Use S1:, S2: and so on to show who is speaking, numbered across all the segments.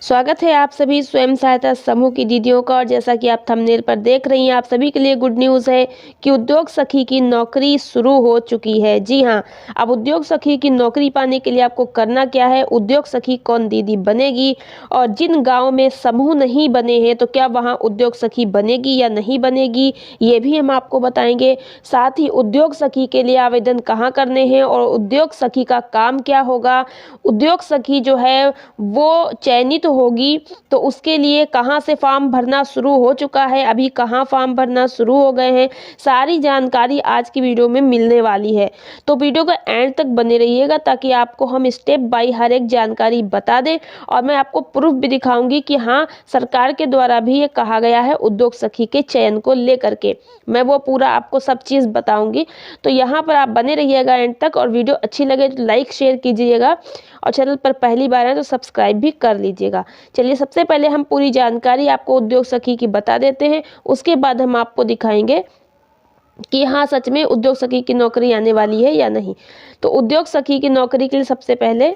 S1: स्वागत है आप सभी स्वयं सहायता समूह की दीदियों का। और जैसा कि आप थंबनेल पर देख रही हैं, आप सभी के लिए गुड न्यूज़ है कि उद्योग सखी की नौकरी शुरू हो चुकी है। जी हां, अब उद्योग सखी की नौकरी पाने के लिए आपको करना क्या है, उद्योग सखी कौन दीदी बनेगी और जिन गाँव में समूह नहीं बने हैं तो क्या वहाँ उद्योग सखी बनेगी या नहीं बनेगी, ये भी हम आपको बताएंगे। साथ ही उद्योग सखी के लिए आवेदन कहाँ करने हैं और उद्योग सखी का काम क्या होगा, उद्योग सखी जो है वो चयनित होगी तो उसके लिए कहाँ से फॉर्म भरना शुरू हो चुका है, अभी कहाँ फॉर्म भरना शुरू हो गए हैं, सारी जानकारी आज की वीडियो में मिलने वाली है। तो वीडियो का एंड तक बने रहिएगा ताकि आपको हम स्टेप बाय हर एक जानकारी बता दें और मैं आपको प्रूफ भी दिखाऊंगी कि हाँ, सरकार के द्वारा भी ये कहा गया है उद्योग सखी के चयन को लेकर के। मैं वो पूरा आपको सब चीज़ बताऊंगी, तो यहाँ पर आप बने रहिएगा एंड तक। और वीडियो अच्छी लगे तो लाइक शेयर कीजिएगा और चैनल पर पहली बार है तो सब्सक्राइब भी कर लीजिएगा। चलिए, सबसे पहले हम पूरी जानकारी आपको उद्योग सखी की बता देते हैं, उसके बाद हम आपको दिखाएंगे कि हाँ, सच में उद्योग सखी की नौकरी आने वाली है या नहीं। तो उद्योग सखी की नौकरी के लिए सबसे पहले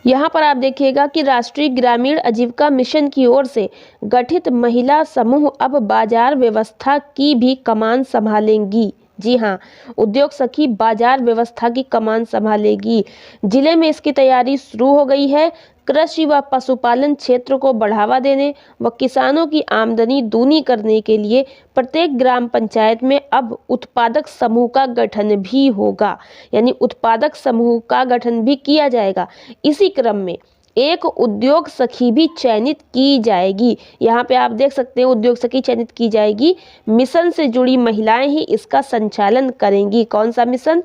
S1: यहाँ पर आप देखिएगा कि राष्ट्रीय ग्रामीण आजीविका मिशन की ओर से गठित महिला समूह अब बाजार व्यवस्था की भी कमान संभालेंगी। जी हाँ, उद्योग सखी बाजार व्यवस्था की कमान संभालेगी। जिले में इसकी तैयारी शुरू हो गई है। कृषि व पशुपालन क्षेत्र को बढ़ावा देने व किसानों की आमदनी दूनी करने के लिए प्रत्येक ग्राम पंचायत में अब उत्पादक समूह का गठन भी होगा, यानी उत्पादक समूह का गठन भी किया जाएगा। इसी क्रम में एक उद्योग सखी भी चयनित की जाएगी। यहाँ पे आप देख सकते हैं उद्योग सखी चयनित की जाएगी। मिशन से जुड़ी महिलाएं ही इसका संचालन करेंगी। कौन सा मिशन?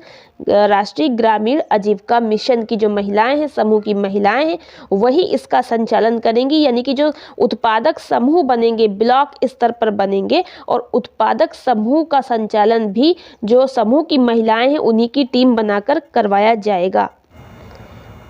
S1: राष्ट्रीय ग्रामीण आजीविका मिशन की जो महिलाएं हैं, समूह की महिलाएं हैं, वही इसका संचालन करेंगी। यानी कि जो उत्पादक समूह बनेंगे ब्लॉक स्तर पर बनेंगे और उत्पादक समूह का संचालन भी जो समूह की महिलाएं हैं उन्हीं की टीम बनाकर करवाया जाएगा।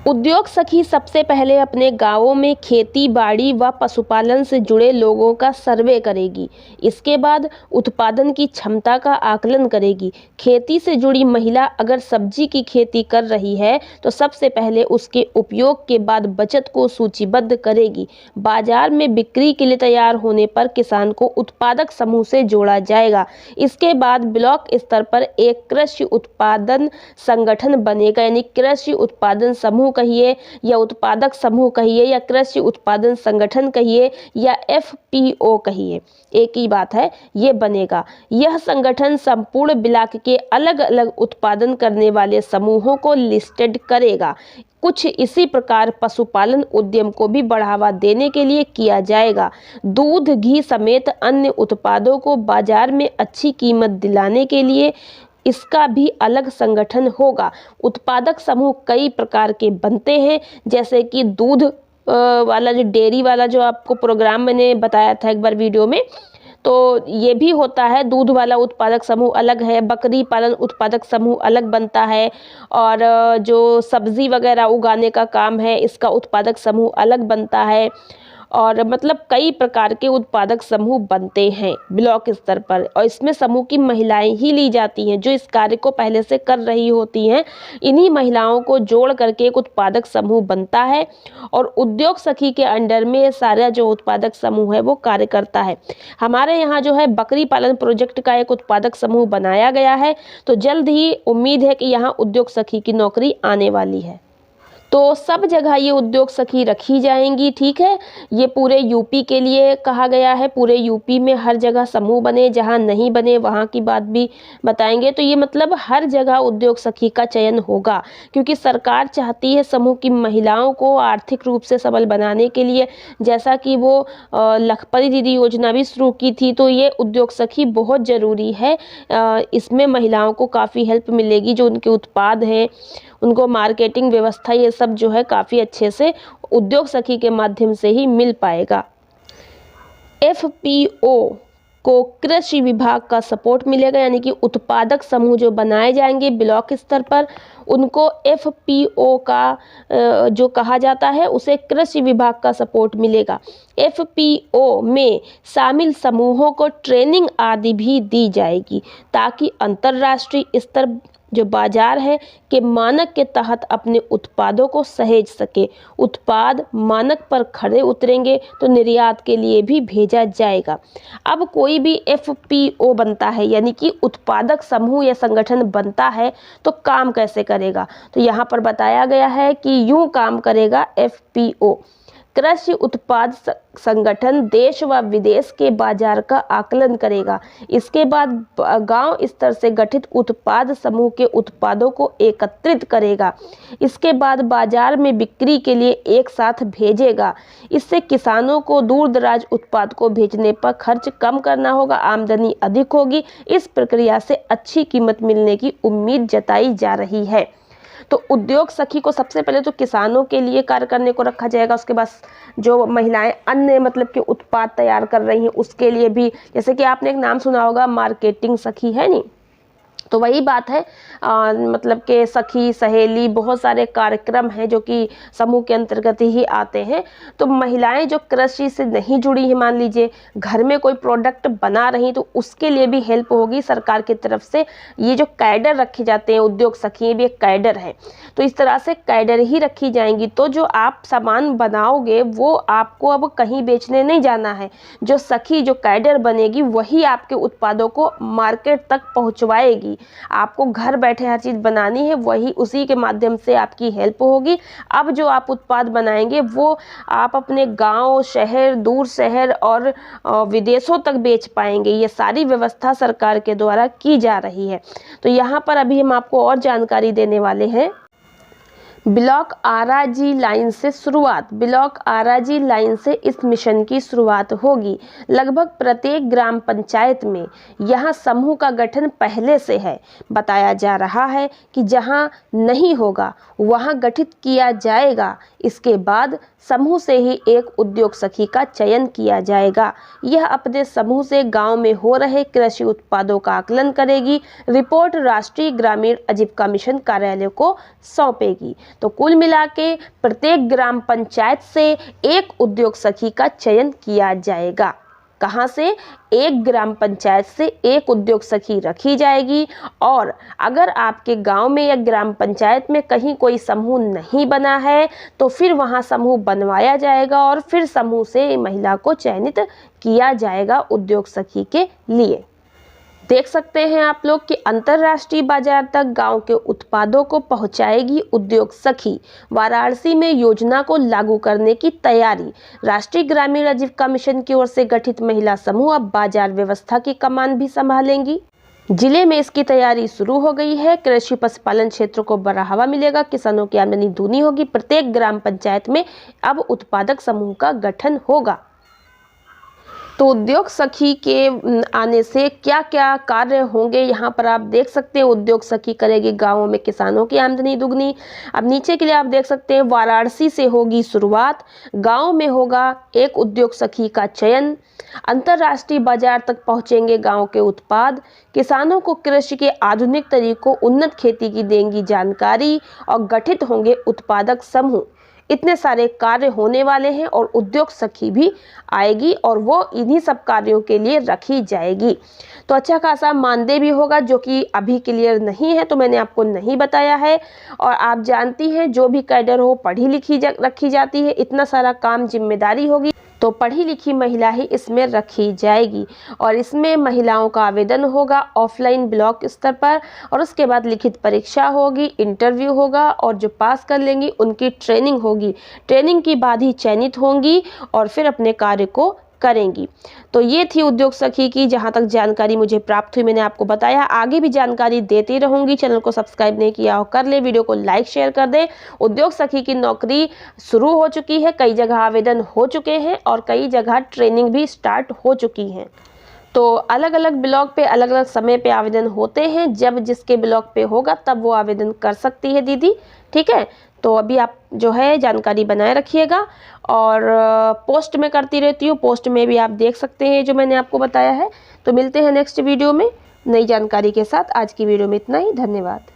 S1: उद्योग सखी सबसे पहले अपने गांवों में खेती बाड़ी व पशुपालन से जुड़े लोगों का सर्वे करेगी। इसके बाद उत्पादन की क्षमता का आकलन करेगी। खेती से जुड़ी महिला अगर सब्जी की खेती कर रही है तो सबसे पहले उसके उपयोग के बाद बचत को सूचीबद्ध करेगी। बाजार में बिक्री के लिए तैयार होने पर किसान को उत्पादक समूह से जोड़ा जाएगा। इसके बाद ब्लॉक स्तर पर एक कृषि उत्पादन संगठन बनेगा, यानी कृषि उत्पादन समूह कहिए या उत्पादक समूह कहिए या कृषि उत्पादन संगठन कहिए या एफपीओ कहिए, एक ही बात है, ये बनेगा। यह संगठन संपूर्ण ब्लॉक के अलग अलग उत्पादन करने वाले समूहों को लिस्टेड करेगा। कुछ इसी प्रकार पशुपालन उद्यम को भी बढ़ावा देने के लिए किया जाएगा। दूध घी समेत अन्य उत्पादों को बाजार में अच्छी कीमत दिलाने के लिए इसका भी अलग संगठन होगा। उत्पादक समूह कई प्रकार के बनते हैं, जैसे कि दूध वाला जो डेयरी वाला जो आपको प्रोग्राम मैंने बताया था एक बार वीडियो में, तो ये भी होता है। दूध वाला उत्पादक समूह अलग है, बकरी पालन उत्पादक समूह अलग बनता है और जो सब्जी वगैरह उगाने का काम है इसका उत्पादक समूह अलग बनता है। और मतलब कई प्रकार के उत्पादक समूह बनते हैं ब्लॉक स्तर पर और इसमें समूह की महिलाएं ही ली जाती हैं जो इस कार्य को पहले से कर रही होती हैं। इन्हीं महिलाओं को जोड़ करके एक उत्पादक समूह बनता है और उद्योग सखी के अंडर में सारा जो उत्पादक समूह है वो कार्य करता है। हमारे यहाँ जो है बकरी पालन प्रोजेक्ट का एक उत्पादक समूह बनाया गया है, तो जल्द ही उम्मीद है कि यहाँ उद्योग सखी की नौकरी आने वाली है। तो सब जगह ये उद्योग सखी रखी जाएंगी, ठीक है। ये पूरे यूपी के लिए कहा गया है, पूरे यूपी में हर जगह समूह बने, जहाँ नहीं बने वहाँ की बात भी बताएंगे। तो ये मतलब हर जगह उद्योग सखी का चयन होगा, क्योंकि सरकार चाहती है समूह की महिलाओं को आर्थिक रूप से सबल बनाने के लिए। जैसा कि वो लखपति दीदी योजना भी शुरू की थी, तो ये उद्योग सखी बहुत ज़रूरी है। इसमें महिलाओं को काफ़ी हेल्प मिलेगी, जो उनके उत्पाद हैं उनको मार्केटिंग व्यवस्था ये सब जो है काफ़ी अच्छे से उद्योग सखी के माध्यम से ही मिल पाएगा। एफपीओ को कृषि विभाग का सपोर्ट मिलेगा, यानी कि उत्पादक समूह जो बनाए जाएंगे ब्लॉक स्तर पर उनको एफपीओ का जो कहा जाता है उसे कृषि विभाग का सपोर्ट मिलेगा। एफपीओ में शामिल समूहों को ट्रेनिंग आदि भी दी जाएगी ताकि अंतर्राष्ट्रीय स्तर जो बाजार है के मानक के तहत अपने उत्पादों को सहेज सके। उत्पाद मानक पर खड़े उतरेंगे तो निर्यात के लिए भी भेजा जाएगा। अब कोई भी FPO बनता है यानी कि उत्पादक समूह या संगठन बनता है तो काम कैसे करेगा, तो यहाँ पर बताया गया है कि यूं काम करेगा FPO। कृषि उत्पाद संगठन देश व विदेश के बाजार का आकलन करेगा। इसके बाद गांव स्तर से गठित उत्पाद समूह के उत्पादों को एकत्रित करेगा। इसके बाद बाजार में बिक्री के लिए एक साथ भेजेगा। इससे किसानों को दूर दराज उत्पाद को भेजने पर खर्च कम करना होगा, आमदनी अधिक होगी। इस प्रक्रिया से अच्छी कीमत मिलने की उम्मीद जताई जा रही है। तो उद्योग सखी को सबसे पहले तो किसानों के लिए कार्य करने को रखा जाएगा। उसके बाद जो महिलाएं अन्य मतलब कि उत्पाद तैयार कर रही हैं उसके लिए भी, जैसे कि आपने एक नाम सुना होगा मार्केटिंग सखी, है नहीं, तो वही बात है। मतलब कि सखी सहेली बहुत सारे कार्यक्रम हैं जो कि समूह के अंतर्गत ही आते हैं। तो महिलाएं जो कृषि से नहीं जुड़ी हैं, मान लीजिए घर में कोई प्रोडक्ट बना रही, तो उसके लिए भी हेल्प होगी सरकार की तरफ से। ये जो कैडर रखे जाते हैं उद्योग सखी, ये भी एक कैडर है, तो इस तरह से कैडर ही रखी जाएंगी। तो जो आप सामान बनाओगे वो आपको अब कहीं बेचने नहीं जाना है। जो सखी जो कैडर बनेगी वही आपके उत्पादों को मार्केट तक पहुंचवाएगी। आपको घर बैठे हर चीज़ बनानी है, वही उसी के माध्यम से आपकी हेल्प होगी। अब जो आप उत्पाद बनाएंगे वो आप अपने गांव, शहर, दूर शहर और विदेशों तक बेच पाएंगे। ये सारी व्यवस्था सरकार के द्वारा की जा रही है। तो यहाँ पर अभी हम आपको और जानकारी देने वाले हैं। ब्लॉक आराजी लाइन से शुरुआत। ब्लॉक आराजी लाइन से इस मिशन की शुरुआत होगी। लगभग प्रत्येक ग्राम पंचायत में यहाँ समूह का गठन पहले से है। बताया जा रहा है कि जहाँ नहीं होगा वहाँ गठित किया जाएगा। इसके बाद समूह से ही एक उद्योग सखी का चयन किया जाएगा। यह अपने समूह से गांव में हो रहे कृषि उत्पादों का आकलन करेगी। रिपोर्ट राष्ट्रीय ग्रामीण आजीविका मिशन कार्यालय को सौंपेगी। तो कुल मिला के प्रत्येक ग्राम पंचायत से एक उद्योग सखी का चयन किया जाएगा। कहाँ से? एक ग्राम पंचायत से एक उद्योग सखी रखी जाएगी। और अगर आपके गांव में या ग्राम पंचायत में कहीं कोई समूह नहीं बना है तो फिर वहां समूह बनवाया जाएगा और फिर समूह से महिला को चयनित किया जाएगा उद्योग सखी के लिए। देख सकते हैं आप लोग कि अंतर्राष्ट्रीय बाजार तक गांव के उत्पादों को पहुंचाएगी उद्योग सखी। वाराणसी में योजना को लागू करने की तैयारी। राष्ट्रीय ग्रामीण आजीविका मिशन की ओर से गठित महिला समूह अब बाजार व्यवस्था की कमान भी संभालेंगी। जिले में इसकी तैयारी शुरू हो गई है। कृषि पशुपालन क्षेत्र को बढ़ावा मिलेगा, किसानों की आमदनी दूनी होगी। प्रत्येक ग्राम पंचायत में अब उत्पादक समूह का गठन होगा। तो उद्योग सखी के आने से क्या क्या कार्य होंगे यहाँ पर आप देख सकते हैं। उद्योग सखी करेगी गांवों में किसानों की आमदनी दुगनी। अब नीचे के लिए आप देख सकते हैं वाराणसी से होगी शुरुआत। गांव में होगा एक उद्योग सखी का चयन। अंतर्राष्ट्रीय बाजार तक पहुंचेंगे गांव के उत्पाद। किसानों को कृषि के आधुनिक तरीकों, उन्नत खेती की देंगी जानकारी और गठित होंगे उत्पादक समूह। इतने सारे कार्य होने वाले हैं और उद्योग सखी भी आएगी और वो इन्हीं सब कार्यों के लिए रखी जाएगी। तो अच्छा खासा मानदेय भी होगा जो कि अभी क्लियर नहीं है, तो मैंने आपको नहीं बताया है। और आप जानती हैं जो भी कैडर हो पढ़ी लिखी रखी जाती है। इतना सारा काम जिम्मेदारी होगी तो पढ़ी लिखी महिला ही इसमें रखी जाएगी। और इसमें महिलाओं का आवेदन होगा ऑफलाइन ब्लॉक स्तर पर और उसके बाद लिखित परीक्षा होगी, इंटरव्यू होगा और जो पास कर लेंगी उनकी ट्रेनिंग होगी। ट्रेनिंग के बाद ही चयनित होंगी और फिर अपने कार्य को करेंगी। तो ये थी उद्योग सखी की जहां तक जानकारी मुझे प्राप्त हुई, मैंने आपको बताया। आगे भी जानकारी देती रहूंगी। चैनल को सब्सक्राइब नहीं किया हो कर ले, वीडियो को लाइक शेयर कर दें। उद्योग सखी की नौकरी शुरू हो चुकी है, कई जगह आवेदन हो चुके हैं और कई जगह ट्रेनिंग भी स्टार्ट हो चुकी है। तो अलग अलग ब्लॉक पे अलग अलग समय पे आवेदन होते हैं। जब जिसके ब्लॉक पे होगा तब वो आवेदन कर सकती है दीदी, ठीक है। तो अभी आप जो है जानकारी बनाए रखिएगा और पोस्ट में करती रहती हूँ। पोस्ट में भी आप देख सकते हैं जो मैंने आपको बताया है। तो मिलते हैं नेक्स्ट वीडियो में नई जानकारी के साथ। आज की वीडियो में इतना ही। धन्यवाद।